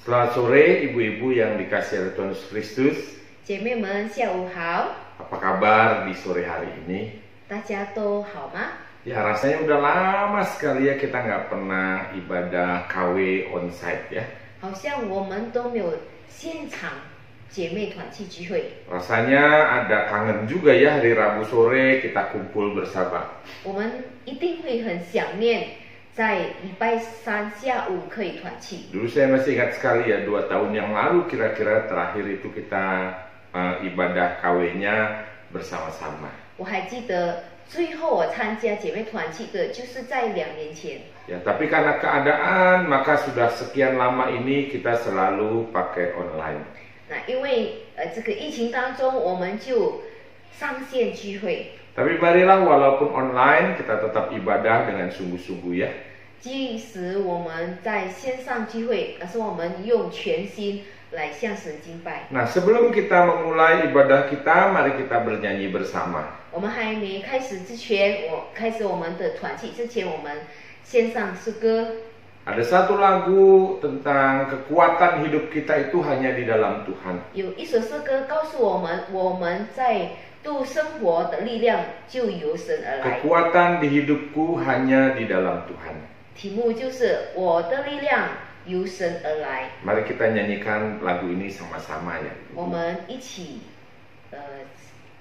Selamat sore ibu-ibu yang dikasihi oleh Tuhan Yesus Kristus. 姐妹们，下午好， Apa kabar di sore hari ini? 大家都好吗？ Ya rasanya udah lama sekali ya kita nggak pernah ibadah KW onsite ya. 好像我们都没有现场姐妹团契聚会， Rasanya ada kangen juga ya hari Rabu sore kita kumpul bersama. 我们一定会很想念在礼拜三下午可以团契。 Dulu saya masih ingat sekali ya 2 tahun yang lalu kira-kira terakhir itu kita ibadah KW-nya bersama-sama. 我还记得最后我参加姐妹团契的，就是在2年前。 Ya, tapi karena keadaan maka sudah sekian lama ini kita selalu pakai online. 那因为这个疫情当中，我们就上线聚会。 Tapi marilah walaupun online kita tetap ibadah dengan sungguh-sungguh ya. 即使我们在线上聚会，可是我们用全心来向神敬拜。 Nah, sebelum kita memulai ibadah kita, mari kita bernyanyi bersama. 我们还没开始之前，开始我们的团契之前，我们线上诗歌。 Ada satu lagu tentang kekuatan hidup kita itu hanya di dalam Tuhan. 有一首诗歌告诉我们，我们在度生活的力量就由神而来。 Kekuatan di hidupku hanya di dalam Tuhan. 题目就是我的力量由神而来。 Mari kita nyanyikan lagu ini sama-sama ya. 我们一起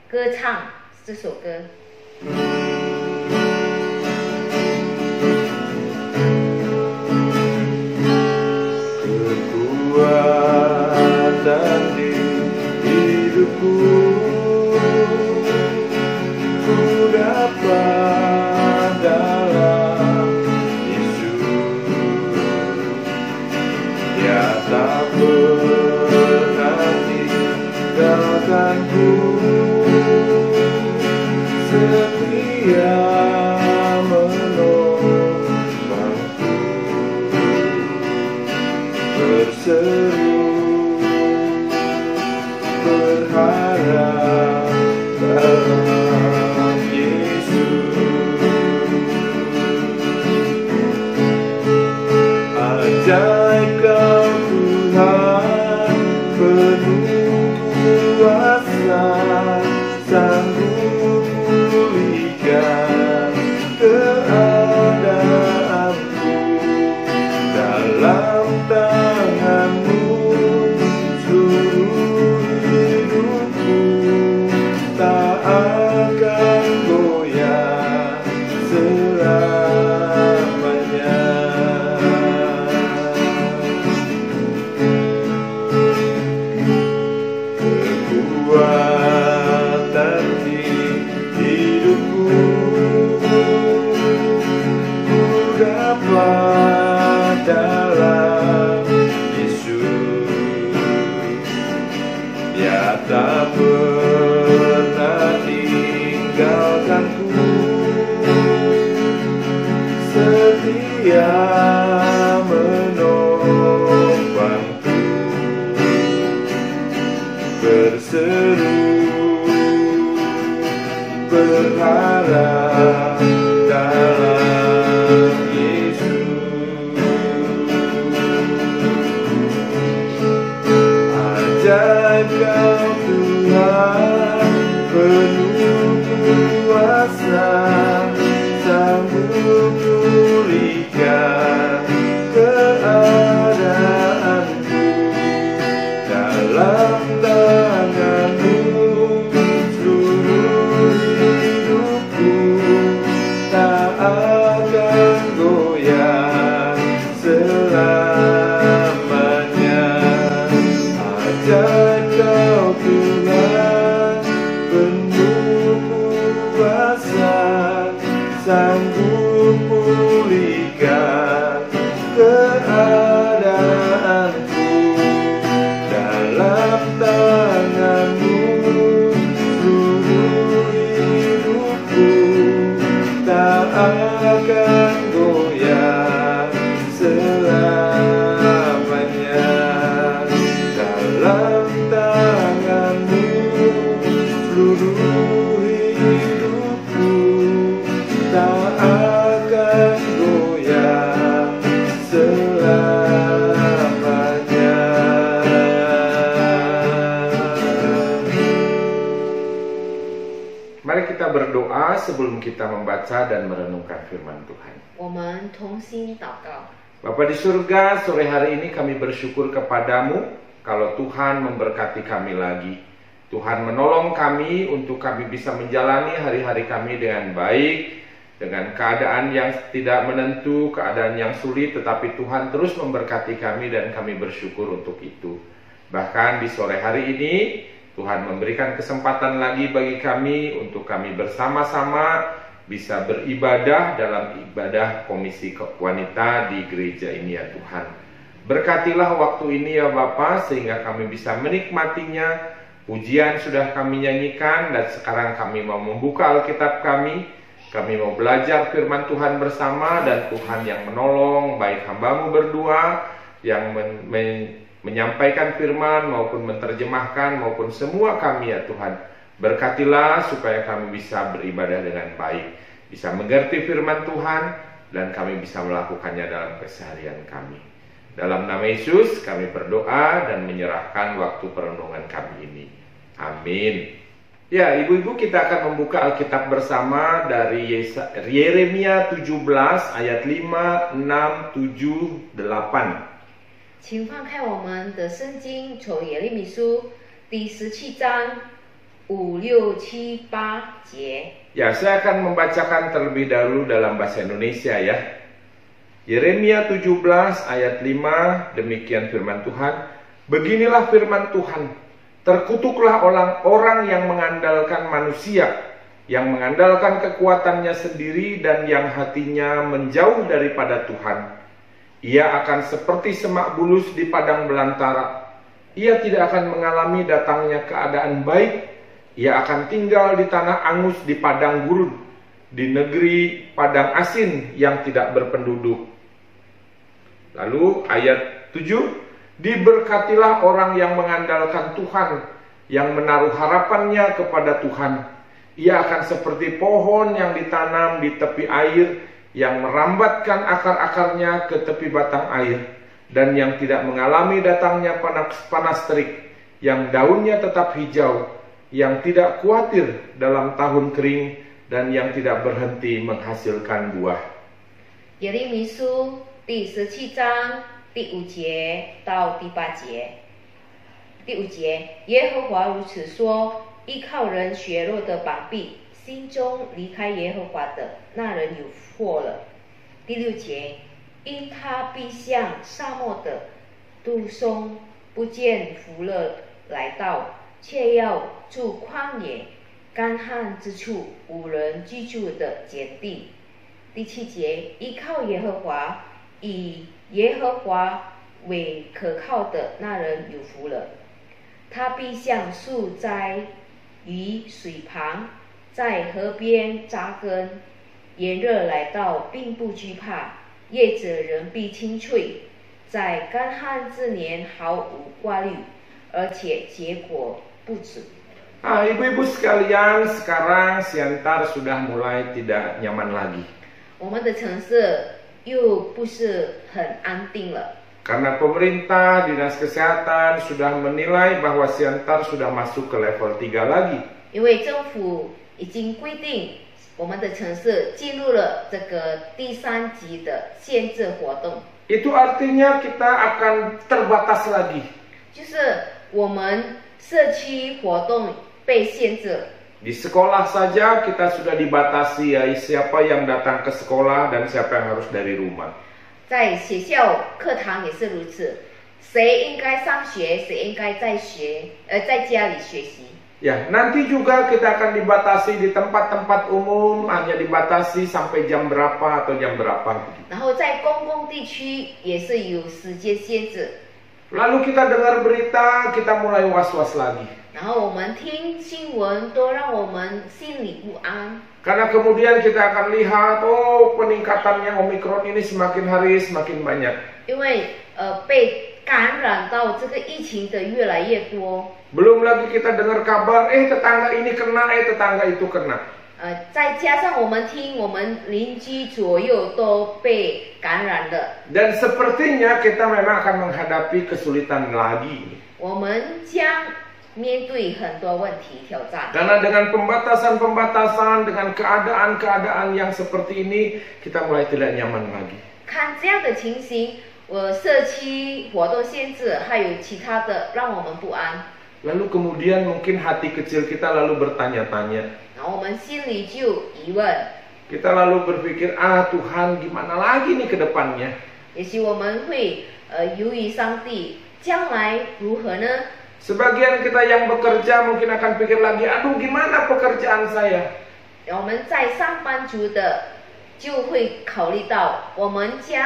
歌唱这首歌。 Kekuatan di hidupku ku dapat dalam Yesus. Dia tak pernah tinggalkanku, setia menolongku, berseru berharap dalam Yesus. Ajaib Kau Tuhan, penuh kuasa, sanggup pulihkan keadaanku. Dalam tangan-Mu seluruh hidupku tak akan goyah selamanya. Kekuatan di hidupku ku dapat dalam Yesus. Dia tak pernah tinggalkanku, setia menopangku, berseru berharap dalam Yesus. Ajaib Kau Tuhan, penuh kuasa, sanggup pulihkan keadaanku. Dalam tangan-Mu seluruh hidupku tak akan goyah selamanya. Ajaib Kau Tuhan, berdoa sebelum kita membaca dan merenungkan firman Tuhan. 我们同心祷告。 Bapa di surga, sore hari ini kami bersyukur kepadamu kalau Tuhan memberkati kami lagi. Tuhan menolong kami untuk kami bisa menjalani hari-hari kami dengan baik, dengan keadaan yang tidak menentu, keadaan yang sulit, tetapi Tuhan terus memberkati kami dan kami bersyukur untuk itu. Bahkan di sore hari ini, Tuhan memberikan kesempatan lagi bagi kami untuk kami bersama-sama bisa beribadah dalam ibadah komisi wanita di gereja ini ya Tuhan. Berkatilah waktu ini ya Bapa sehingga kami bisa menikmatinya. Pujian sudah kami nyanyikan dan sekarang kami mau membuka Alkitab kami. Kami mau belajar firman Tuhan bersama dan Tuhan yang menolong baik hamba-Mu berdua yang menyampaikan firman maupun menerjemahkan maupun semua kami ya Tuhan. Berkatilah supaya kami bisa beribadah dengan baik, bisa mengerti firman Tuhan, dan kami bisa melakukannya dalam keseharian kami. Dalam nama Yesus kami berdoa dan menyerahkan waktu perenungan kami ini. Amin. Ya, ibu-ibu kita akan membuka Alkitab bersama dari Yeremia 17 ayat 5, 6, 7, 8. 请翻开我们的圣经，从耶利米书第17章5、6、7、8节。 Ya, saya akan membacakan terlebih dahulu dalam bahasa Indonesia ya. Yeremia 17 ayat 5, demikian firman Tuhan. Beginilah firman Tuhan, terkutuklah orang-orang yang mengandalkan manusia, yang mengandalkan kekuatannya sendiri dan yang hatinya menjauh daripada Tuhan. Ia akan seperti semak bulus di padang belantara. Ia tidak akan mengalami datangnya keadaan baik. Ia akan tinggal di tanah angus di padang gurun, di negeri padang asin yang tidak berpenduduk. Lalu ayat 7, diberkatilah orang yang mengandalkan Tuhan, yang menaruh harapannya kepada Tuhan. Ia akan seperti pohon yang ditanam di tepi air, yang merambatkan akar-akarnya ke tepi batang air, dan yang tidak mengalami datangnya panas terik, yang daunnya tetap hijau, yang tidak khawatir dalam tahun kering, dan yang tidak berhenti menghasilkan buah. 耶利米书第17章第5节到第8节。第5节，耶和华如此说：依靠人血肉的膀臂，心中离开耶和华的那人有祸了。第6节，因他必像沙漠的杜松，不见福乐来到，却要住旷野干旱之处，无人居住的碱地。第7节，依靠耶和华，以耶和华为可靠的那人有福了。他必像树栽于水旁，在河边扎根，炎热来到并不惧怕，叶子仍必青翠，在干旱之年毫无挂虑，而且结果不止。 Ibu-ibu sekalian, sekarang Siantar sudah mulai tidak nyaman lagi. 我们的城市又不是很安定了。 Karena pemerintah, dinas kesehatan sudah menilai bahwa Siantar sudah masuk ke level 3 lagi. 因为政府已经规定，我们的城市进入了这个第3级的限制活动。 Itu artinya kita akan terbatas lagi. 就是我们社区活动被限制。 Di sekolah saja kita sudah dibatasi ya, siapa yang datang ke sekolah dan siapa yang harus dari rumah. 在学校课堂也是如此，谁应该上学，谁应该在家里学习。 Ya, nanti juga kita akan dibatasi di tempat-tempat umum, hanya dibatasi sampai jam berapa atau jam berapa. 然后在公共地区也是有时间限制。 Lalu kita dengar berita, kita mulai was-was lagi. 然后我们听新闻都让我们心里不安。 Karena kemudian kita akan lihat, oh peningkatannya Omikron ini semakin hari semakin banyak. 因为被感染到这个疫情的越来越多。 Belum lagi kita dengar kabar, tetangga ini kena, tetangga itu kena. 再加上我们听我们邻居左右都被感染了。 Dan sepertinya kita memang akan menghadapi kesulitan lagi. 我们将面对很多问题挑战。 Karena dengan pembatasan-pembatasan, dengan keadaan-keadaan yang seperti ini, kita mulai tidak nyaman lagi. 看这样的情形，社区活动限制，还有其他的让我们不安。 Lalu kemudian mungkin hati kecil kita lalu bertanya-tanya. 然后我们心里就疑问， Kita lalu berpikir, Tuhan gimana lagi nih ke depannya? 也许我们会犹豫上帝将来如何呢？ Sebagian kita yang bekerja mungkin akan pikir lagi, aduh gimana pekerjaan saya? 我们在上班族的就会考虑到，我们将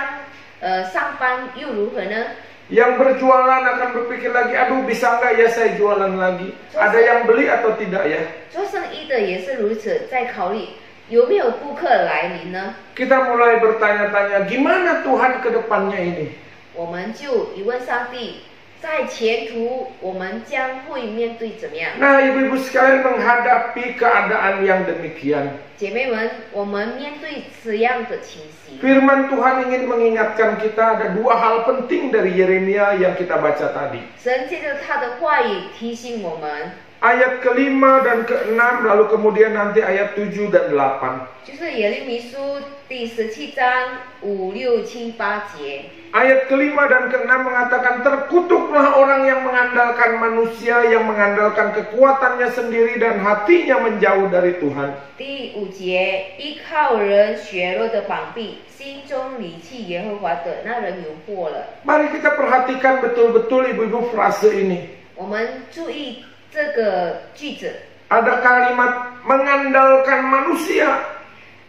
上班又如何呢？ Yang berjualan akan berpikir lagi, aduh bisa nggak ya saya jualan lagi? Ada yang beli atau tidak ya? 做生意的也是如此，在考虑有没有顾客来临呢？ Kita mulai bertanya-tanya, gimana Tuhan ke depannya ini? 我们就疑问上帝，在前途我们将会面对怎么样？ Nah, ibu-ibu sekalian menghadapi keadaan yang demikian. 姐妹们，我们面对这样的情形， Firman Tuhan ingin mengingatkan kita ada dua hal penting dari Yeremia yang kita baca tadi. 神借着他的话语提醒我们， Ayat ke-5 dan ke-6, lalu kemudian nanti ayat 7 dan 8. 就是耶利米书第17章5、6、7、8节。 Ayat ke-5 dan ke-6 mengatakan, terkutuklah orang yang mengandalkan manusia, yang mengandalkan kekuatannya sendiri dan hatinya menjauh dari Tuhan. 第5节，依靠人血肉的膀臂，心中离弃耶和华的那人有祸了。 Mari kita perhatikan betul-betul ibu-ibu frase ini. 我们注意这个句子， Ada kalimat mengandalkan manusia.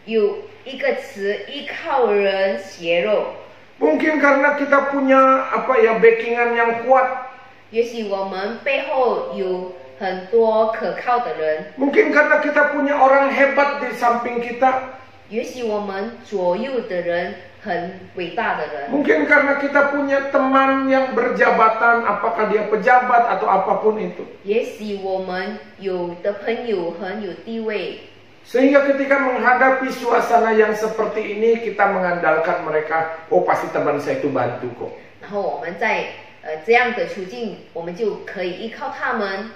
有一个词依靠人血肉。 Mungkin karena kita punya backingan yang kuat. 也许我们背后有很多可靠的人， Mungkin karena kita punya orang hebat di samping kita. 也许我们左右的人很伟大的人， Mungkin karena kita punya teman yang berjabatan, apakah dia pejabat atau apapun itu. 也许我们有的朋友很有地位， Sehingga ketika menghadapi suasana yang seperti ini, kita mengandalkan mereka, oh pasti teman saya itu bantu kok. 然后我们在这样的处境，我们就可以依靠他们。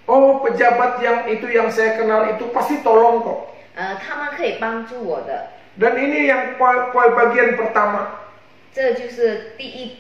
Oh pejabat yang saya kenal itu pasti tolong kok. 他们可以帮助我的。 Dan ini yang poin bagian pertama. 这就是第一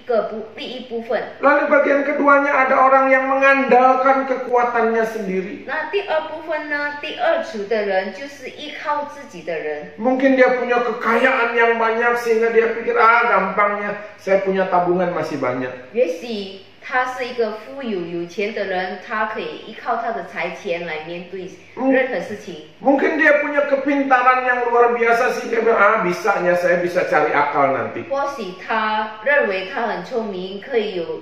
部分。 Lalu bagian keduanya ada orang yang mengandalkan kekuatannya sendiri. 那第二部分呢？第二组的人就是依靠自己的人。 Mungkin dia punya kekayaan yang banyak sehingga dia pikir gampangnya saya punya tabungan masih banyak. 也许他是一个富有钱的人，他可以依靠他的财钱来面对任何事情。 Mungkin dia punya kepintaran yang luar biasa sehingga bisanya saya bisa cari akal nanti. 或许他认为他很聪明，可以有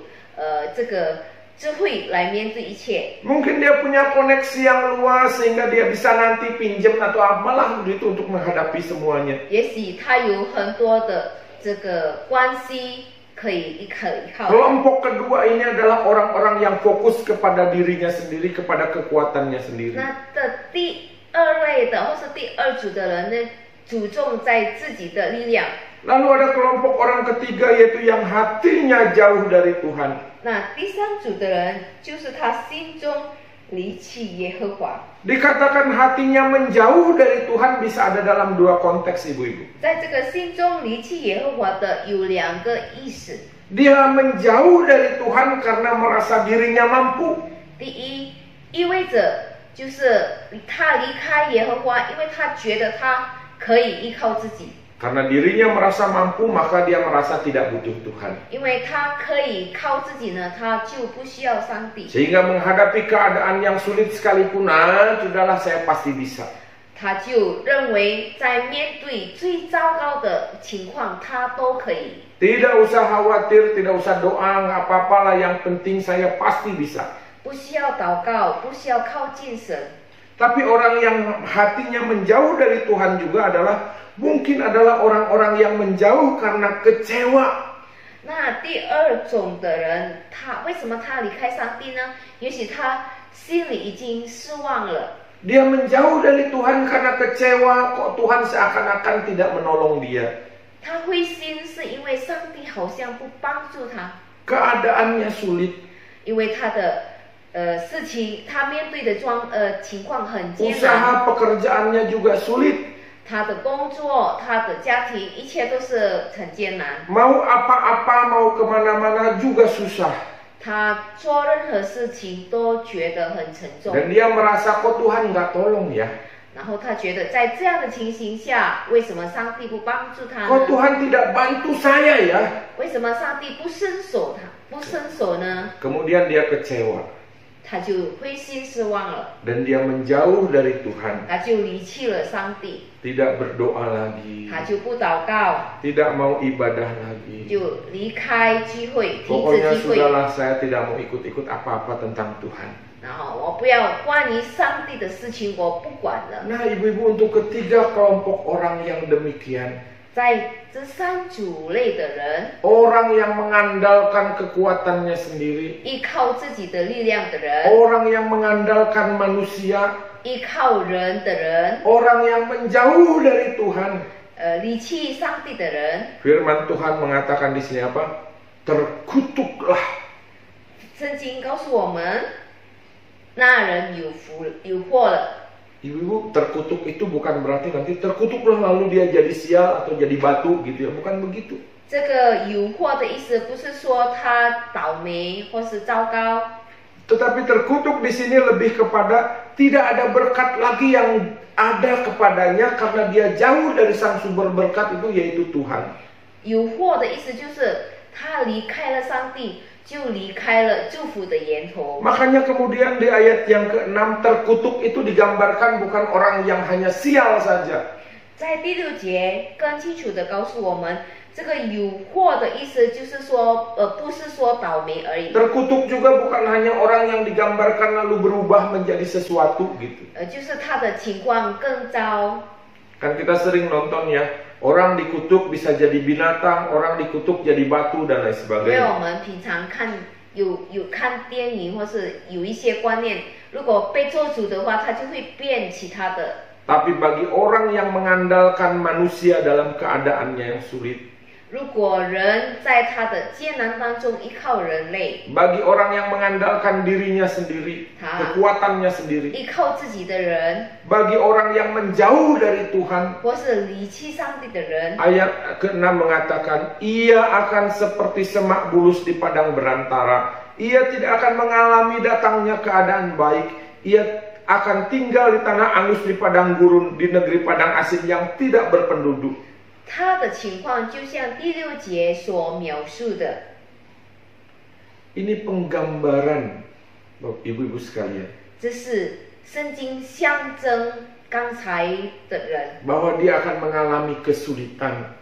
这个智慧来面对一切。 Mungkin dia punya koneksi yang luas sehingga dia bisa nanti pinjam atau apalah gitu untuk menghadapi semuanya. 也许他有很多的这个关系可以依靠。 Kelompok kedua ini adalah orang-orang yang fokus kepada dirinya sendiri, kepada kekuatannya sendiri. 那的第二类的或是第二组的人呢，注重在自己的力量。 Lalu ada kelompok orang ketiga yaitu yang hatinya jauh dari Tuhan. 那第三组的人就是他心中离弃耶和华。 Dikatakan hatinya menjauh dari Tuhan bisa ada dalam dua konteks ibu-ibu. 在这个心中离弃耶和华的有两个意思。 Dia menjauh dari Tuhan karena merasa dirinya mampu. 第一，意味着就是他离开耶和华，因为他觉得他可以依靠自己。 Karena dirinya merasa mampu, maka dia merasa tidak butuh Tuhan. 因为他可以靠自己呢，他就不需要上帝。 Sehingga menghadapi keadaan yang sulit sekalipun, sudahlah saya pasti bisa. 他就认为在面对最糟糕的情况，他都可以。 Tidak usah khawatir, tidak usah doa, nggak apa-apa lah. Yang penting saya pasti bisa. 不需要祷告，不需要靠近神。 Tapi orang yang hatinya menjauh dari Tuhan juga mungkin adalah orang-orang yang menjauh karena kecewa. 那第二种的人，为什么他离开上帝呢？也许他心里已经失望了。 Dia menjauh dari Tuhan karena kecewa, kok Tuhan seakan-akan tidak menolong dia. 他灰心是因为上帝好像不帮助他， Keadaannya sulit. 因为他的事情，他面对的情况很艰难， Usaha pekerjaannya juga sulit. 他的工作、他的家庭，一切都是很艰难。 Mau apa-apa, mau kemana-mana juga susah. 他做任何事情都觉得很沉重， Dan dia merasa kok Tuhan nggak tolong ya. 然后他觉得在这样的情形下，为什么上帝不帮助他 Kok 呢？ Tuhan tidak bantu saya ya? 为什么上帝不伸手呢？ Kemudian dia kecewa. 他就灰心失望了， Dan dia menjauh dari Tuhan. 他就离弃了上帝， Tidak berdoa lagi. 他就不祷告， Tidak mau ibadah lagi. 就离开聚会，停 Pokoknya 止聚会。 sudahlah, saya tidak mau ikut-ikut apa-apa tentang Tuhan. 然后我不要关于上帝的事情，我不管了。 Nah, ibu-ibu, untuk ketiga kelompok orang yang demikian, 在这三组类的人， orang yang mengandalkan kekuatannya sendiri, 依靠自己的力量的人， orang yang mengandalkan manusia, 依靠人的人， orang yang menjauh dari Tuhan. 离弃上帝的人， Firman Tuhan mengatakan di sini apa? Terkutuklah. 圣经告诉我们，那人有祸了。 Ibu-ibu, terkutuk itu bukan berarti nanti terkutuklah lalu dia jadi sial atau jadi batu gitu ya, bukan begitu. 这个有祸的意思不是说他倒霉或是糟糕， Tetapi terkutuk di sini lebih kepada tidak ada berkat lagi yang ada kepadanya karena dia jauh dari sang sumber berkat itu, yaitu Tuhan. 有祸的意思就是他离开了上帝，就离开了祝福的源头。 Makanya kemudian di ayat yang ke-6, terkutuk itu digambarkan bukan orang yang hanya sial saja. 在第6节更清楚的告诉我们，这个有祸的意思就是说，不是说倒霉而已， Terkutuk juga bukan hanya orang yang digambarkan lalu berubah menjadi sesuatu gitu. 就是他的情况更糟。 Kan kita sering nonton ya, orang dikutuk bisa jadi binatang, orang dikutuk jadi batu dan lain 因为 sebagainya. 我们平常有看电影或是有一些观念，如果被做主的话，他就会变其他的。 Tapi bagi orang yang mengandalkan manusia dalam keadaannya yang sulit, 如果人在他的艰难当中依靠人类， bagi orang yang mengandalkan dirinya sendiri, kekuatannya sendiri, 依靠自己的人， bagi orang yang menjauh dari Tuhan, 或是离弃上帝的人， ayat ke-6 mengatakan, ia akan seperti semak bulus di padang berantara. Ia tidak akan mengalami datangnya keadaan baik. Ia akan tinggal di tanah angus di padang gurun, di negeri padang asin yang tidak berpenduduk. 他的情况就像第6节所描述的。 Ini penggambaran, ibu-ibu sekalian, 这是圣经象征刚才的人， bahwa dia akan mengalami kesulitan.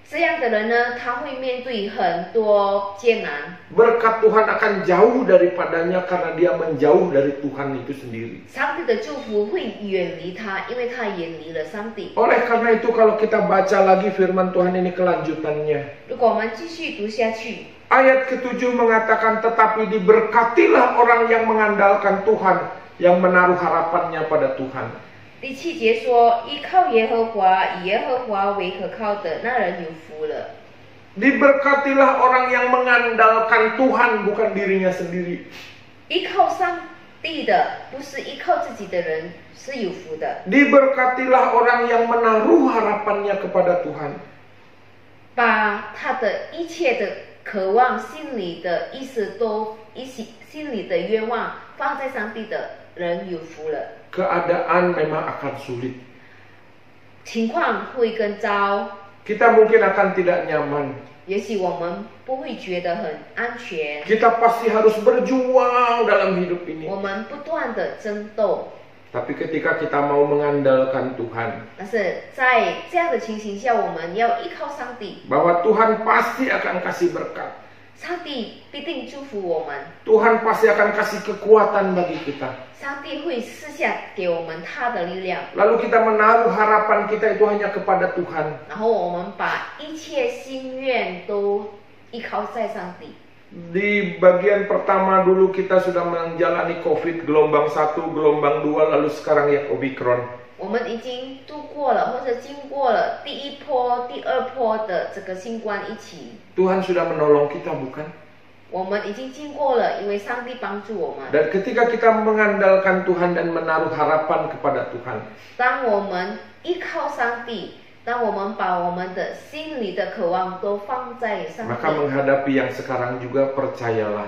这样的人呢，他会面对很多艰难， Berkat Tuhan akan jauh daripadanya karena dia menjauh dari Tuhan itu sendiri. 上帝的祝福会远离他，因为他远离了上帝。 Oleh karena itu kalau kita baca lagi firman Tuhan ini kelanjutannya, 如果我们继续读下去， ayat ke-7 mengatakan, tetapi diberkatilah orang yang mengandalkan Tuhan, yang menaruh harapannya pada Tuhan. 第7节说：“依靠耶和华，以耶和华为可靠的，那人有福了。” Diberkatilah orang yang mengandalkan Tuhan, bukan dirinya sendiri. 依靠上帝的，不是依靠自己的人是有福的。 Diberkatilah orang yang menaruh harapannya kepada Tuhan. 把他的一切的渴望、心里的意思心里的愿望放在上帝的人有福了。 Keadaan memang akan sulit. 情况会更糟， Kita mungkin akan tidak nyaman. 也许我们不会觉得很安全， Kita pasti harus berjuang dalam hidup ini. 我们不断的争斗。 Tapi ketika kita mau mengandalkan Tuhan, 但是在这样的情形下，我们要依靠上帝， bahwa Tuhan pasti akan kasih berkat. 上帝必定祝福我们， Tuhan pasti akan kasih kekuatan bagi kita. 上帝会赐下给我们他的力量， Lalu kita menaruh harapan kita itu hanya kepada Tuhan. 然后我们把一切心愿都依靠在上帝。 Di bagian pertama dulu kita sudah menjalani COVID gelombang 1, gelombang 2, lalu sekarang ya Omicron. 我们已经度过了，或者经过了第1波、第2波的这个新冠疫情。 Tuhan sudah menolong kita, bukan? 我们已经经过了，因为上帝帮助我们。 Dan ketika kita mengandalkan Tuhan dan menaruh harapan kepada Tuhan, 当我们依靠上帝，当我们把我们的心里的渴望都放在上 maka 帝， menghadapi yang sekarang juga percayalah,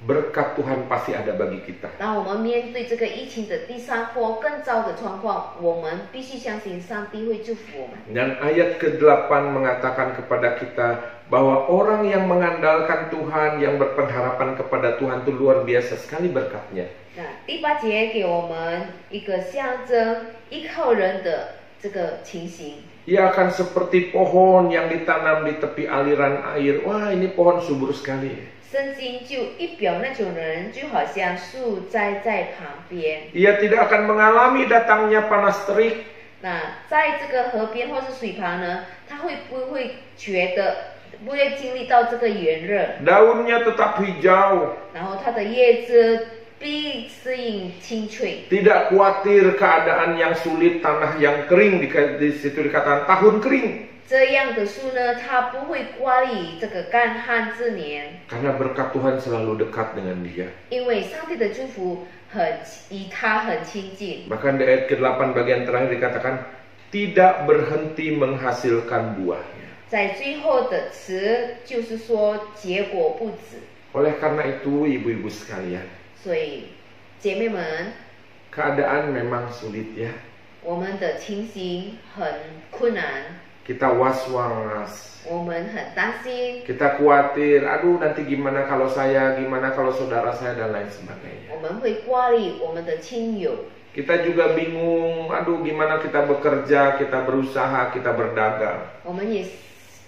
berkat Tuhan pasti ada bagi kita. 当我们面对这个疫情的第三波更糟的状况，我们必须相信上帝会祝福我们。 Dan ayat ke-8 mengatakan kepada kita bahwa orang yang mengandalkan Tuhan, yang berpengharapan kepada Tuhan itu luar biasa sekali berkatnya. 那第8节给我们一个象征依靠人的这个情形。 Ia akan seperti pohon yang ditanam di tepi aliran air. Wah, ini pohon subur sekali. 圣经就一表那种人就好像树栽在旁边。 Ia tidak akan mengalami datangnya panas terik. 那在这个河边或是水旁呢，他会不会觉得不会经历到这个炎热？ Daunnya tetap hijau. 然后它的叶子必适应清脆， Tidak khawatir keadaan yang sulit, tanah yang kering. Di situ dikatakan tahun kering. 这样的树呢，它不会挂虑这个干旱之年， Karena berkat Tuhan selalu dekat dengan dia. 因为上帝的祝福与他很亲近。 Bahkan di ayat ke-8 bagian terakhir dikatakan tidak berhenti menghasilkan buahnya. 在最后的词就是说结果不止， Oleh karena itu ibu-ibu sekalian, 所以姐妹们， keadaan memang sulit ya. 我们的情形很困难， Kita was-was. 我们很担心， Kita khawatir, aduh nanti gimana kalau saya, gimana kalau saudara saya dan lain sebagainya. 我们会挂虑我们的亲友， Kita juga bingung, aduh gimana kita bekerja, kita berusaha, kita berdagang. 我们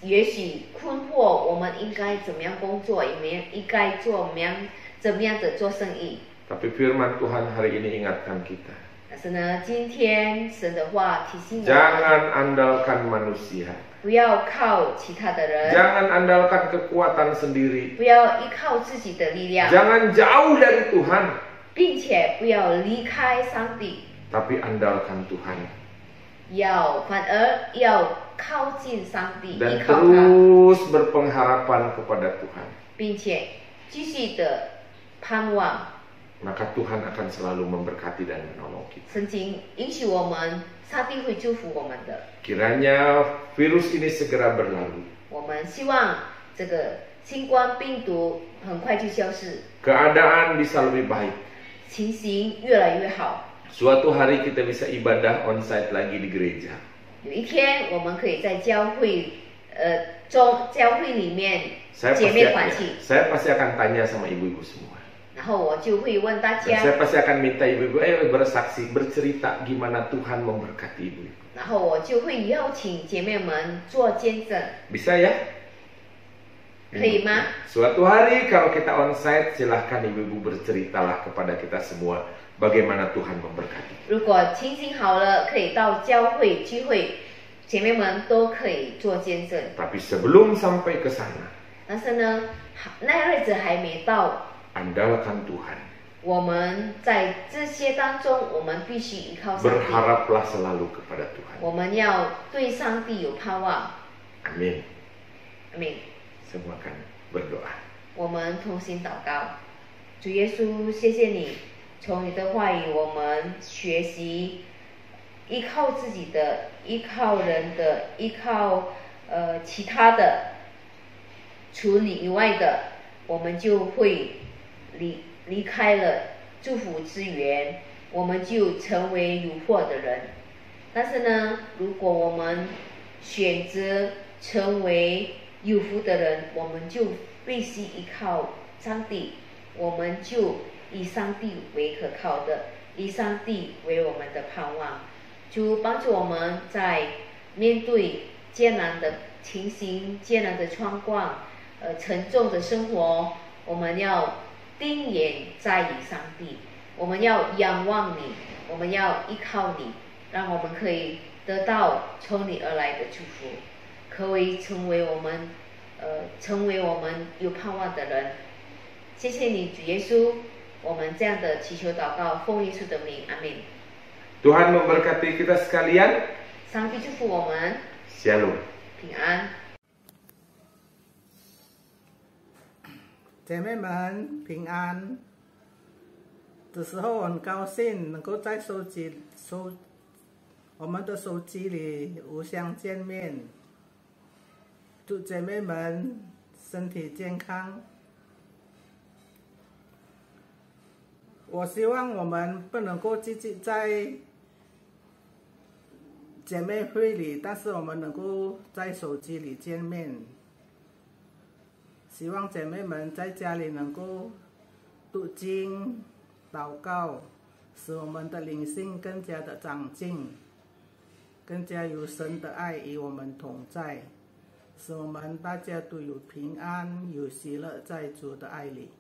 也许困惑，我们应该怎么样工作，应该怎么样的做生意。 Tapi firman Tuhan hari ini ingatkan kita. 但是呢，今天神的话提醒我们， Jangan andalkan manusia. 不要靠其他的人， Jangan andalkan kekuatan sendiri. 不要依靠自己的力量， Jangan jauh dari Tuhan. 并且不要离开上帝， Tapi andalkan Tuhan. 反而要靠近上帝，依 Dan 靠他， terus berpengharapan kepada Tuhan. 并且继续的盼望。 Maka Tuhan akan selalu memberkati dan menolong kita. 圣经允许我们，上帝会祝福我们的。 Kiranya virus ini segera berlalu. 我们希望这个新冠病毒很快就消失， Keadaan bisa lebih baik. 情形越来越好。 Suatu hari kita bisa ibadah onsite lagi di gereja. 有一天，我们可以在教会里面 Saya 姐 pasti, 妹团契， saya pasti akan tanya sama ibu-ibu semua. 然后我就会问大 Dan 家， saya pasti akan minta ibu-ibu bersaksi, bercerita gimana Tuhan memberkati ibu-ibu. 然后我就会邀请姐妹们做见证， Bisa ya? 可以吗？ Suatu hari kalau kita onsite, silahkan ibu-ibu berceritalah kepada kita semua bagaimana Tuhan memberkati. 如果情形好了，可以到教会聚会，姐妹们都可以做见证。 Tapi sebelum sampai ke sana, 但是呢，那日子还没到， andalkan Tuhan. 我们在这些当中，我们必须依靠上帝。 Berharaplah selalu kepada Tuhan. 我们要对上帝有盼望。 Amin. 阿门。 Semua akan berdoa. 我们同心祷告，主耶稣，谢谢你，从你的话语，我们学习依靠自己的，依靠人的，依靠其他的，除你以外的，我们就会离开了祝福之源，我们就成为有祸的人。但是呢，如果我们选择成为有福的人，我们就必须依靠上帝，我们就以上帝为可靠的，以上帝为我们的盼望。主帮助我们在面对艰难的情形、艰难的状况、沉重的生活，我们要定眼在于上帝，我们要仰望你，我们要依靠你，让我们可以得到从你而来的祝福，可以成为我们有盼望的人。谢谢你，主耶稣，我们这样的祈求祷告，奉耶稣的名，阿门。 Tuhan memberkati kita sekalian. 上帝祝福我们， Shalom. 平安。姐妹们平安。这时候我很高兴能够在我们的手机里互相见面，祝姐妹们身体健康。我希望我们不能够聚集在姐妹会里，但是我们能够在手机里见面。希望姐妹们在家里能够读经、祷告，使我们的灵性更加的长进，更加有神的爱与我们同在，使我们大家都有平安、有喜乐在主的爱里。